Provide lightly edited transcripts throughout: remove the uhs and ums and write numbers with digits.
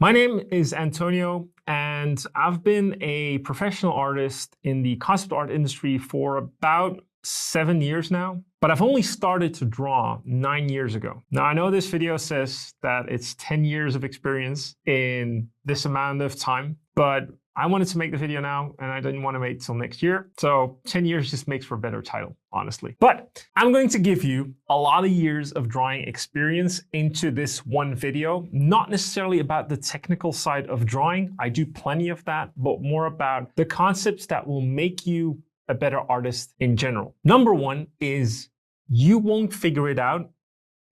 My name is Antonio, and I've been a professional artist in the concept art industry for about 7 years now, but I've only started to draw 9 years ago. Now, I know this video says that it's 10 years of experience in this amount of time, but I wanted to make the video now and I didn't want to wait till next year. So 10 years just makes for a better title, honestly. But I'm going to give you a lot of years of drawing experience into this one video, not necessarily about the technical side of drawing. I do plenty of that, but more about the concepts that will make you a better artist in general. Number one is you won't figure it out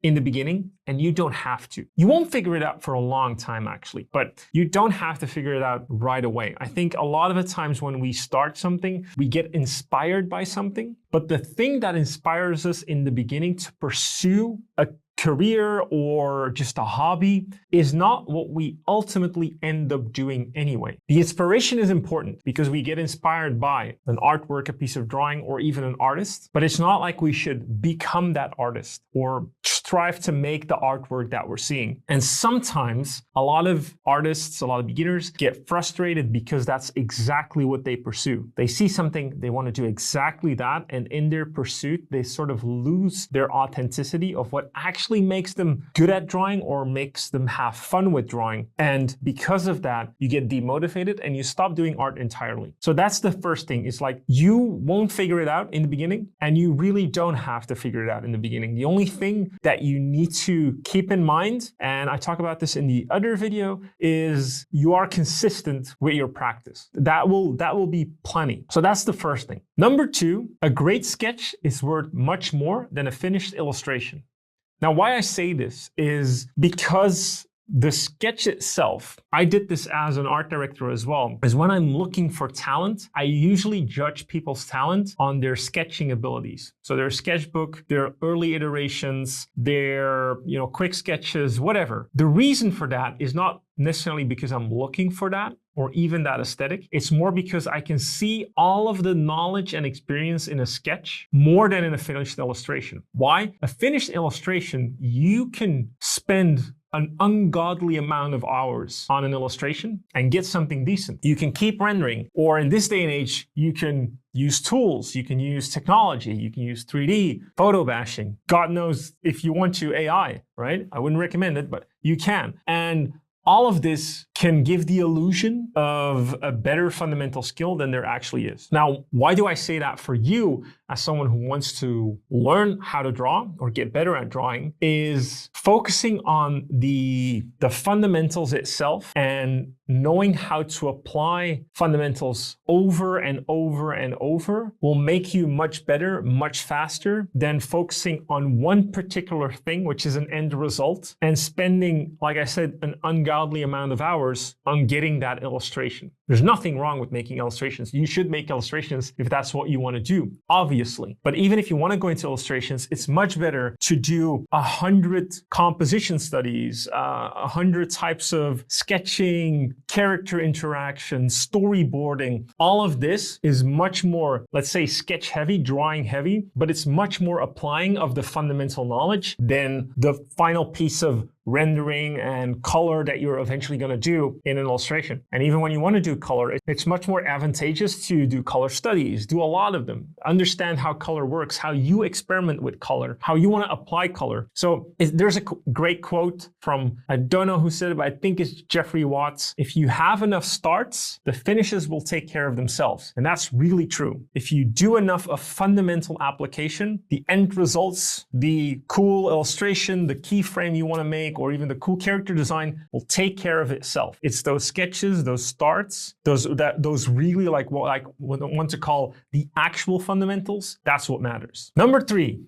in the beginning, and you don't have to. You won't figure it out for a long time, actually, but you don't have to figure it out right away. I think a lot of the times when we start something, we get inspired by something, but the thing that inspires us in the beginning to pursue a career or just a hobby is not what we ultimately end up doing anyway. The inspiration is important because we get inspired by an artwork, a piece of drawing, or even an artist, but it's not like we should become that artist or strive to make the artwork that we're seeing. And sometimes a lot of artists, a lot of beginners get frustrated because that's exactly what they pursue. They see something, they want to do exactly that, and in their pursuit, they sort of lose their authenticity of what actually makes them good at drawing or makes them have fun with drawing. And because of that, you get demotivated and you stop doing art entirely. So that's the first thing. It's like you won't figure it out in the beginning, and you really don't have to figure it out in the beginning. The only thing that you need to keep in mind, and I talk about this in the other video, is you are consistent with your practice. That will be plenty. So that's the first thing. Number two, a great sketch is worth much more than a finished illustration. Now, why I say this is because the sketch itself, I did this as an art director as well, is when I'm looking for talent, I usually judge people's talent on their sketching abilities. So their sketchbook, their early iterations, their quick sketches, whatever. The reason for that is not necessarily because I'm looking for that or even that aesthetic. It's more because I can see all of the knowledge and experience in a sketch more than in a finished illustration. Why? A finished illustration, you can spend an ungodly amount of hours on an illustration and get something decent. You can keep rendering, or in this day and age, you can use tools, you can use technology, you can use 3D, photo bashing. God knows if you want to AI, right? I wouldn't recommend it, but you can. And all of this can give the illusion of a better fundamental skill than there actually is. Now, why do I say that for you as someone who wants to learn how to draw or get better at drawing is focusing on the fundamentals itself and knowing how to apply fundamentals over and over and over will make you much better, much faster than focusing on one particular thing, which is an end result, and spending, like I said, an ungodly amount of hours on getting that illustration. There's nothing wrong with making illustrations. You should make illustrations if that's what you want to do, obviously. But even if you want to go into illustrations, it's much better to do 100 composition studies, 100 types of sketching, character interaction, storyboarding. All of this is much more, let's say, sketch heavy, drawing heavy, but it's much more applying of the fundamental knowledge than the final piece of rendering and color that you're eventually going to do in an illustration. And even when you want to do color, it's much more advantageous to do color studies, do a lot of them, understand how color works, how you experiment with color, how you want to apply color. So there's a great quote from, I don't know who said it, but I think it's Jeffrey Watts. If you have enough starts, the finishes will take care of themselves. And that's really true. If you do enough of fundamental application, the end results, the cool illustration, the keyframe you want to make, or even the cool character design will take care of itself. It's those sketches, those starts, those really like what I want to call the actual fundamentals. That's what matters. Number three,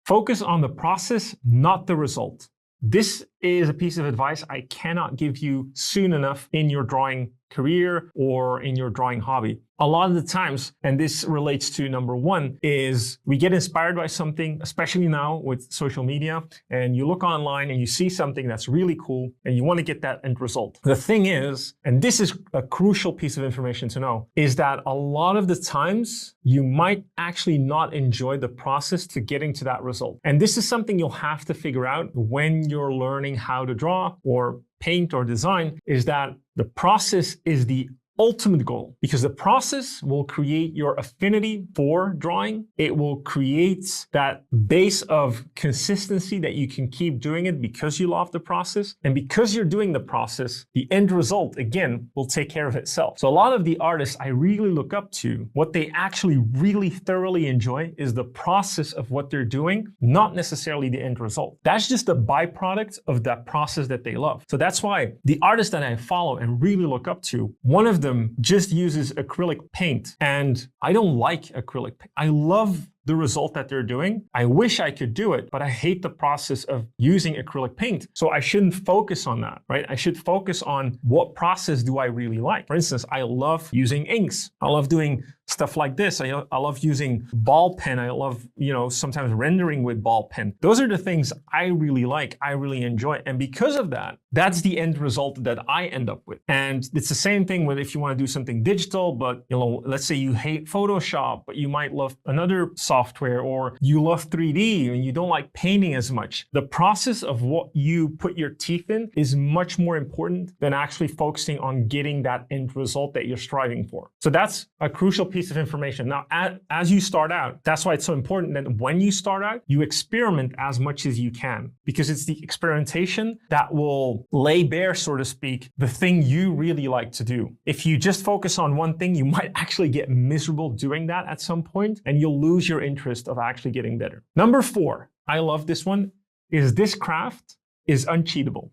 focus on the process, not the result. This is a piece of advice I cannot give you soon enough in your drawing career or in your drawing hobby. A lot of the times, and this relates to number one, is we get inspired by something, especially now with social media, and you look online and you see something that's really cool and you want to get that end result. The thing is, and this is a crucial piece of information to know, is that a lot of the times you might actually not enjoy the process to getting to that result. And this is something you'll have to figure out when you're learning how to draw or paint or design is that the process is the ultimate goal, because the process will create your affinity for drawing. It will create that base of consistency that you can keep doing it because you love the process. And because you're doing the process, the end result, again, will take care of itself. So a lot of the artists I really look up to, what they actually really thoroughly enjoy is the process of what they're doing, not necessarily the end result. That's just a byproduct of that process that they love. So that's why the artists that I follow and really look up to, one of them just uses acrylic paint, and I don't like acrylic paint. I love the result that they're doing. I wish I could do it, but I hate the process of using acrylic paint. So I shouldn't focus on that, right? I should focus on what process do I really like. For instance, I love using inks. I love doing stuff like this. I love using ball pen. I love, sometimes rendering with ball pen. Those are the things I really like, I really enjoy. And because of that, that's the end result that I end up with. And it's the same thing with if you want to do something digital, but let's say you hate Photoshop, but you might love another software, or you love 3D and you don't like painting as much. The process of what you put your teeth in is much more important than actually focusing on getting that end result that you're striving for. So that's a crucial piece of information. Now, as you start out, that's why it's so important that when you start out, you experiment as much as you can, because it's the experimentation that will lay bare, so to speak, the thing you really like to do. If you just focus on one thing, you might actually get miserable doing that at some point, and you'll lose your interest of actually getting better. Number 4, I love this one, is this craft is uncheatable.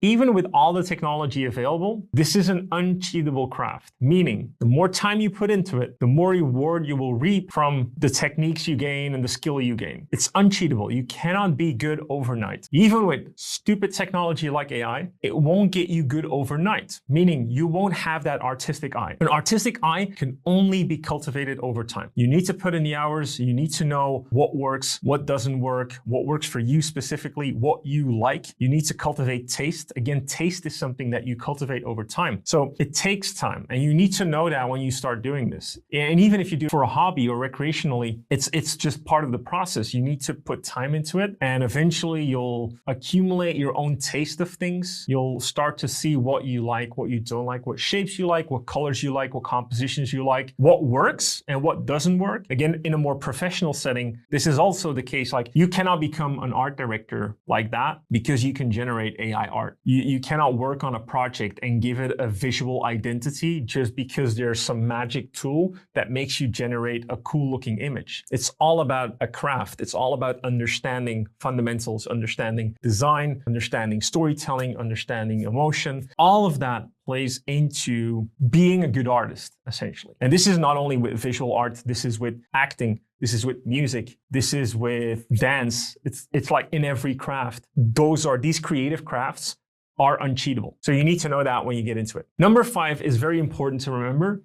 Even with all the technology available, this is an uncheatable craft, meaning the more time you put into it, the more reward you will reap from the techniques you gain and the skill you gain. It's uncheatable. You cannot be good overnight. Even with stupid technology like AI, it won't get you good overnight, meaning you won't have that artistic eye. An artistic eye can only be cultivated over time. You need to put in the hours. You need to know what works, what doesn't work, what works for you specifically, what you like. You need to cultivate taste. Again, taste is something that you cultivate over time. So it takes time, and you need to know that when you start doing this. And even if you do it for a hobby or recreationally, it's just part of the process. You need to put time into it, and eventually you'll accumulate your own taste of things. You'll start to see what you like, what you don't like, what shapes you like, what colors you like, what compositions you like, what works and what doesn't work. Again, in a more professional setting, this is also the case. Like, you cannot become an art director like that because you can generate AI art. You cannot work on a project and give it a visual identity just because there's some magic tool that makes you generate a cool looking image. It's all about a craft. It's all about understanding fundamentals, understanding design, understanding storytelling, understanding emotion. All of that plays into being a good artist, essentially. And this is not only with visual art, this is with acting, this is with music, this is with dance. It's like in every craft. These creative crafts are uncheatable. So you need to know that when you get into it. Number 5 is very important to remember.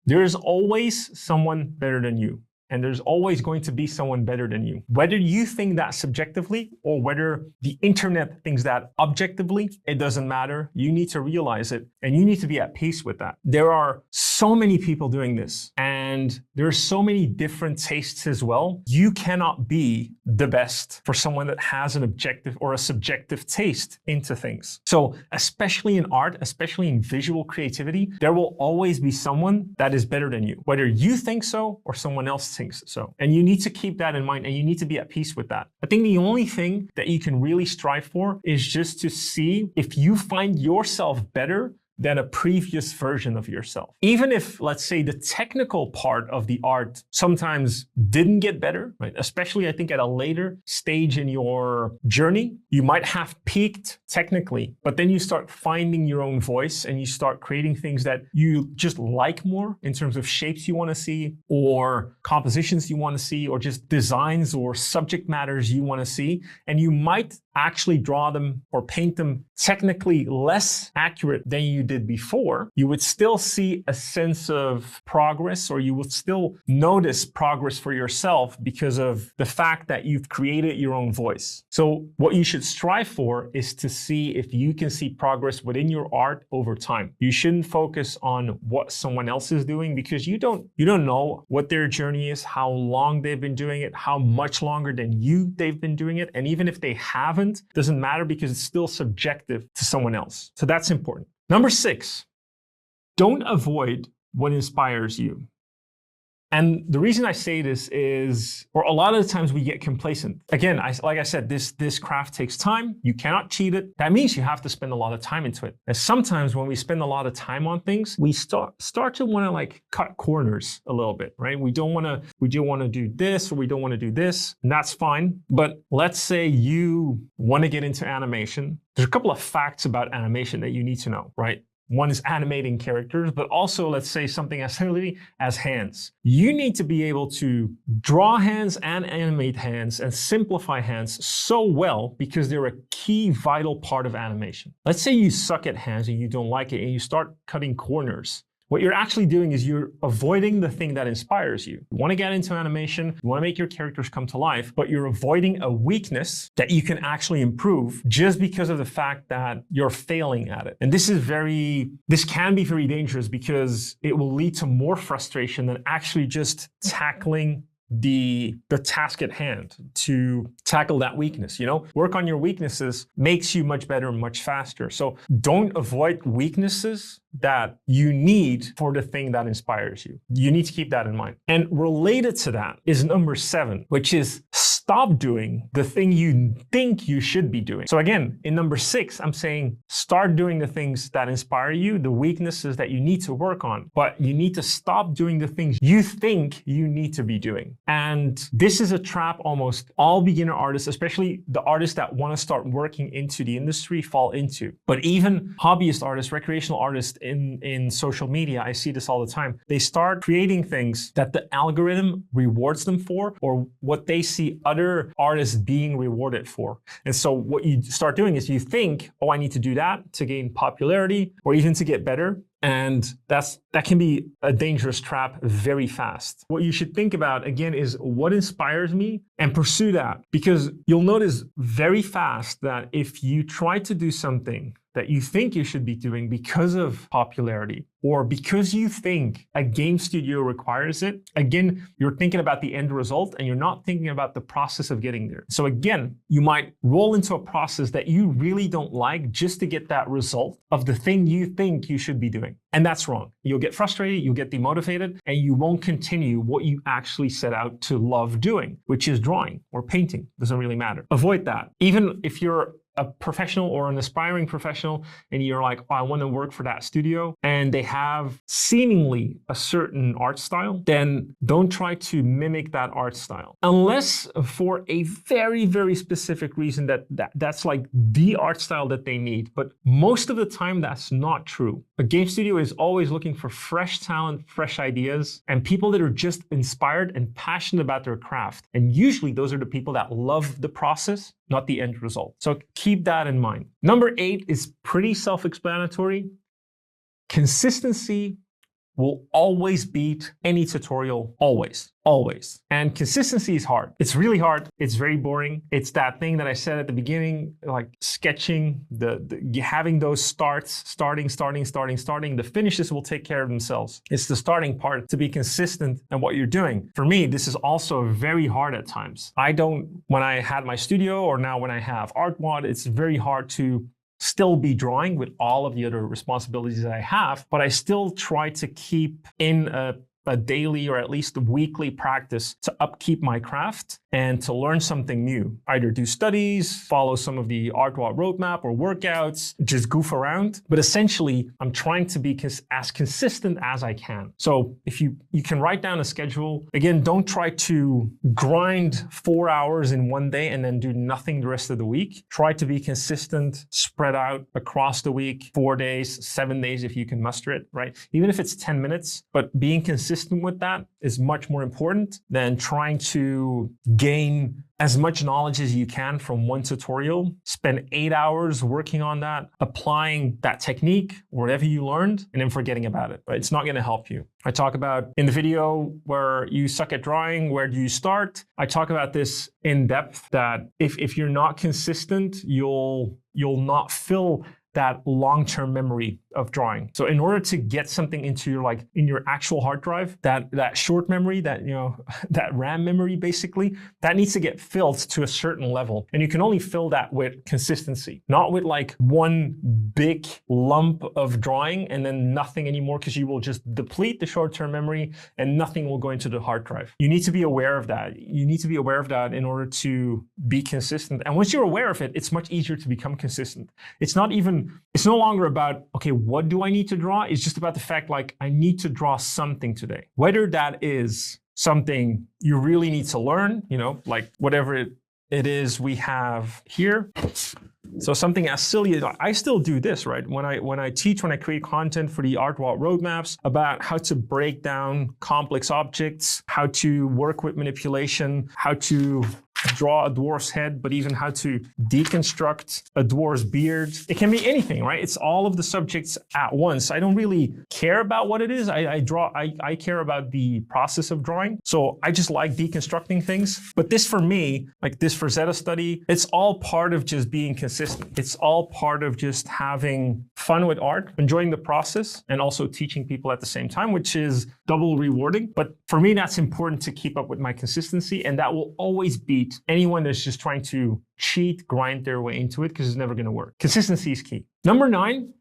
There is always someone better than you. And there's always going to be someone better than you. Whether you think that subjectively or whether the internet thinks that objectively, it doesn't matter. You need to realize it, and you need to be at peace with that. There are so many people doing this, and there are so many different tastes as well. You cannot be the best for someone that has an objective or a subjective taste into things. So especially in art, especially in visual creativity, there will always be someone that is better than you, whether you think so or someone else thinks so. And you need to keep that in mind, and you need to be at peace with that. I think the only thing that you can really strive for is just to see if you find yourself better than a previous version of yourself. Even if, let's say, the technical part of the art sometimes didn't get better, right? Especially, I think, at a later stage in your journey, you might have peaked technically, but then you start finding your own voice and you start creating things that you just like more in terms of shapes you want to see, or compositions you want to see, or just designs or subject matters you want to see. And you might actually draw them or paint them technically less accurate than you did before. You would still see a sense of progress, or you would still notice progress for yourself because of the fact that you've created your own voice. So what you should strive for is to see if you can see progress within your art over time. You shouldn't focus on what someone else is doing, because you don't know what their journey is, how long they've been doing it, how much longer than you they've been doing it. And even if they have haven't, doesn't matter because it's still subjective to someone else. So that's important. Number 6, don't avoid what inspires you. And the reason I say this is, or a lot of the times we get complacent. Again, like I said, this craft takes time. You cannot cheat it. That means you have to spend a lot of time into it. And sometimes when we spend a lot of time on things, we start to want to like cut corners a little bit, right? We do want to do this, or we don't want to do this, and that's fine. But let's say you want to get into animation. There's a couple of facts about animation that you need to know, right? One is animating characters, but also let's say something as silly as hands. You need to be able to draw hands and animate hands and simplify hands so well because they're a key vital part of animation. Let's say you suck at hands and you don't like it and you start cutting corners. What you're actually doing is you're avoiding the thing that inspires you. You want to get into animation, you want to make your characters come to life, but you're avoiding a weakness that you can actually improve just because of the fact that you're failing at it. And this can be very dangerous because it will lead to more frustration than actually just tackling the task at hand to tackle that weakness. Work on your weaknesses makes you much better and much faster. So don't avoid weaknesses that you need for the thing that inspires you. You need to keep that in mind. And related to that is number 7, which is stop doing the thing you think you should be doing. So again, in number 6, I'm saying start doing the things that inspire you, the weaknesses that you need to work on, but you need to stop doing the things you think you need to be doing. And this is a trap almost all beginner artists, especially the artists that want to start working into the industry, fall into. But even hobbyist artists, recreational artists in social media, I see this all the time. They start creating things that the algorithm rewards them for, or what they see other artists being rewarded for. And so what you start doing is you think, oh, I need to do that to gain popularity or even to get better. And that can be a dangerous trap very fast. What you should think about, again, is what inspires me and pursue that. Because you'll notice very fast that if you try to do something that you think you should be doing because of popularity, or because you think a game studio requires it, again, you're thinking about the end result and you're not thinking about the process of getting there. So again, you might roll into a process that you really don't like just to get that result of the thing you think you should be doing. And that's wrong. You'll get frustrated, you'll get demotivated, and you won't continue what you actually set out to love doing, which is drawing or painting. Doesn't really matter. Avoid that. Even if you're a professional or an aspiring professional and you're like, oh, I want to work for that studio, and they have seemingly a certain art style, then don't try to mimic that art style. Unless for a very, very specific reason that's like the art style that they need. But most of the time, that's not true. A game studio is always looking for fresh talent, fresh ideas, and people that are just inspired and passionate about their craft. And usually those are the people that love the process, not the end result. So keep that in mind. Number 8 is pretty self-explanatory. Consistency will always beat any tutorial, always. And consistency is hard. It's really hard. It's very boring. It's that thing that I said at the beginning, like sketching, having those starting. The finishes will take care of themselves. It's the starting part to be consistent in what you're doing. For me, this is also very hard at times. When I had my studio, or now when I have Artwod, it's very hard to still be drawing with all of the other responsibilities that I have, but I still try to keep in a daily or at least a weekly practice to upkeep my craft and to learn something new. Either do studies, follow some of the Artwod roadmap or workouts, just goof around. But essentially, I'm trying to be as consistent as I can. So if you can write down a schedule, again, don't try to grind 4 hours in one day and then do nothing the rest of the week. Try to be consistent, spread out across the week, 4 days, 7 days if you can muster it, right? Even if it's 10 minutes, but being consistent with that is much more important than trying to gain as much knowledge as you can from one tutorial, spend 8 hours working on that, applying that technique, whatever you learned, and then forgetting about it. Right? It's not going to help you. I talk about in the video where you suck at drawing, where do you start? I talk about this in depth, that if you're not consistent, you'll not fill that long-term memory of drawing. So in order to get something into your, like, in your actual hard drive, that short memory, that, you know, that RAM memory basically, that needs to get filled to a certain level. And you can only fill that with consistency, not with like one big lump of drawing and then nothing anymore, because you will just deplete the short-term memory and nothing will go into the hard drive. You need to be aware of that. You need to be aware of that in order to be consistent. And once you're aware of it, it's much easier to become consistent. It's no longer about, okay, what do I need to draw? It's just about the fact, like, I need to draw something today. Whether that is something you really need to learn, you know, like whatever it is we have here. So something as silly as, I still do this, right? When I create content for the Artwod roadmaps about how to break down complex objects, how to work with manipulation, how to draw a dwarf's head, but even how to deconstruct a dwarf's beard. It can be anything, right? It's all of the subjects at once. I don't really care about what it is. I care about the process of drawing. So I just like deconstructing things. But this for me, like this Frazetta study, it's all part of just being consistent. It's all part of just having fun with art, enjoying the process, and also teaching people at the same time, which is double rewarding. But for me, that's important to keep up with my consistency, and that will always beat anyone that's just trying to cheat, grind their way into it, because it's never going to work. Consistency is key. Number 9,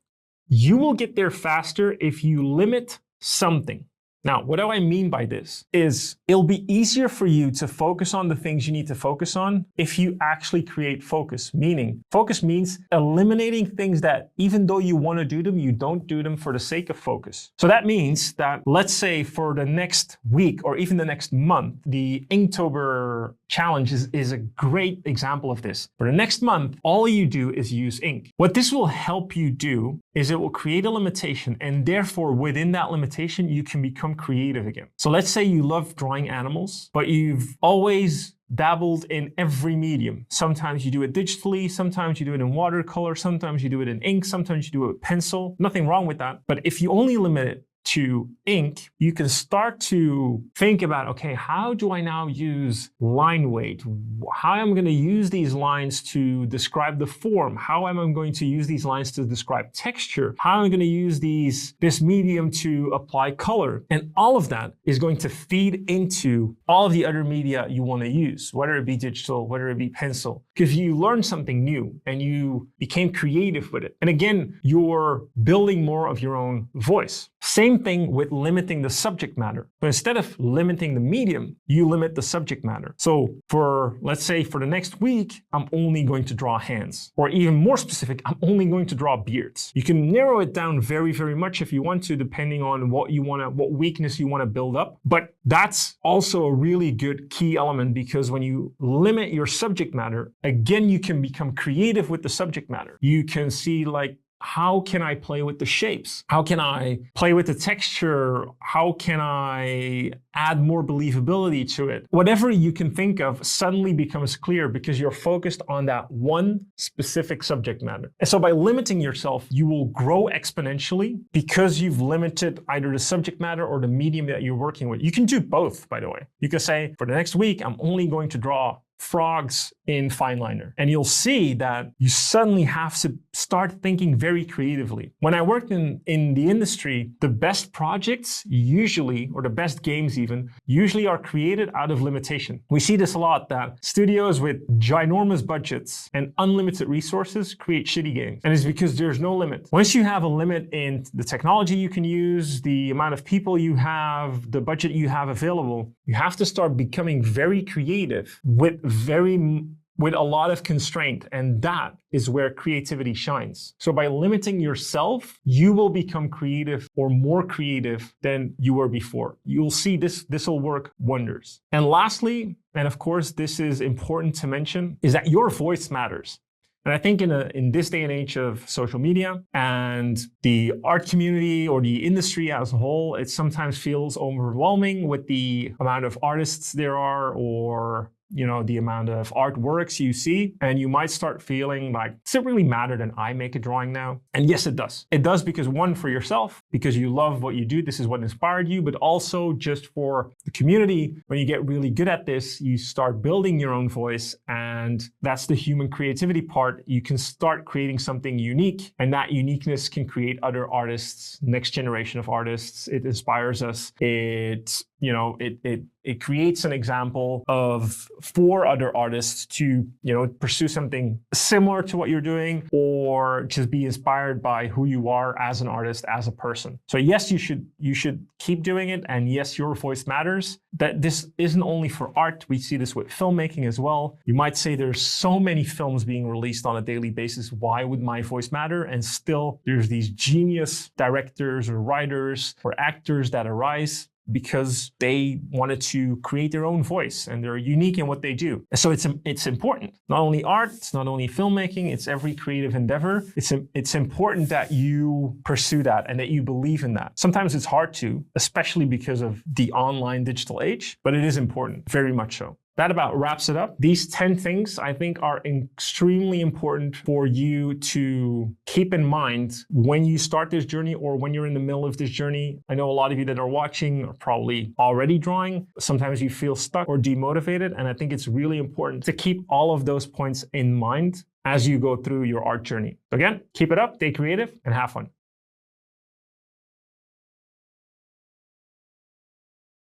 you will get there faster if you limit something. Now, what do I mean by this is it'll be easier for you to focus on the things you need to focus on if you actually create focus. Meaning, focus means eliminating things that even though you want to do them, you don't do them for the sake of focus. So that means that, let's say for the next week or even the next month, the Inktober challenge is a great example of this. For the next month, all you do is use ink. What this will help you do is it will create a limitation, and therefore within that limitation, you can become creative again. So let's say you love drawing animals, but you've always dabbled in every medium. Sometimes you do it digitally, sometimes you do it in watercolor, sometimes you do it in ink, sometimes you do it with pencil. Nothing wrong with that. But if you only limit it to ink, you can start to think about, okay, how do I now use line weight? How am I going to use these lines to describe the form? How am I going to use these lines to describe texture? How am I going to use this medium to apply color? And all of that is going to feed into all of the other media you want to use, whether it be digital, whether it be pencil, because you learned something new and you became creative with it. And again, you're building more of your own voice. Same thing with limiting the subject matter. But instead of limiting the medium, you limit the subject matter. So let's say for the next week, I'm only going to draw hands. Or even more specific, I'm only going to draw beards. You can narrow it down very, very much if you want to, depending on what weakness you want to build up. But that's also a really good key element, because when you limit your subject matter, again, you can become creative with the subject matter. You can see, like, how can I play with the shapes? How can I play with the texture? How can I add more believability to it? Whatever you can think of suddenly becomes clear because you're focused on that one specific subject matter. And so by limiting yourself, you will grow exponentially because you've limited either the subject matter or the medium that you're working with. You can do both, by the way. You can say, for the next week, I'm only going to draw frogs in fine liner. And you'll see that you suddenly have to start thinking very creatively. When I worked in the industry, the best projects usually, or the best games even, usually are created out of limitation. We see this a lot, that studios with ginormous budgets and unlimited resources create shitty games. And it's because there's no limit. Once you have a limit in the technology you can use, the amount of people you have, the budget you have available, you have to start becoming very creative with a lot of constraint, and that is where creativity shines. So by limiting yourself, you will become creative, or more creative than you were before. You'll see this will work wonders. And lastly, and of course this is important to mention, is that your voice matters. And I think in this day and age of social media and the art community or the industry as a whole, it sometimes feels overwhelming with the amount of artists there are, or the amount of artworks you see, and you might start feeling like, does it really matter that I make a drawing now? And yes, it does. It does because one, for yourself, because you love what you do, this is what inspired you, but also just for the community. When you get really good at this, you start building your own voice, and that's the human creativity part. You can start creating something unique, and that uniqueness can create other artists, next generation of artists. It inspires us. It creates an example for other artists to, pursue something similar to what you're doing, or just be inspired by who you are as an artist, as a person. So yes, you should keep doing it. And yes, your voice matters. That this isn't only for art. We see this with filmmaking as well. You might say there's so many films being released on a daily basis. Why would my voice matter? And still there's these genius directors or writers or actors that arise because they wanted to create their own voice and they're unique in what they do. So it's important. Not only art, it's not only filmmaking, it's every creative endeavor. It's important that you pursue that and that you believe in that. Sometimes it's hard to, especially because of the online digital age, but it is important, very much so. That about wraps it up. These 10 things I think are extremely important for you to keep in mind when you start this journey or when you're in the middle of this journey. I know a lot of you that are watching are probably already drawing. Sometimes you feel stuck or demotivated, and I think it's really important to keep all of those points in mind as you go through your art journey. Again, keep it up, stay creative, and have fun.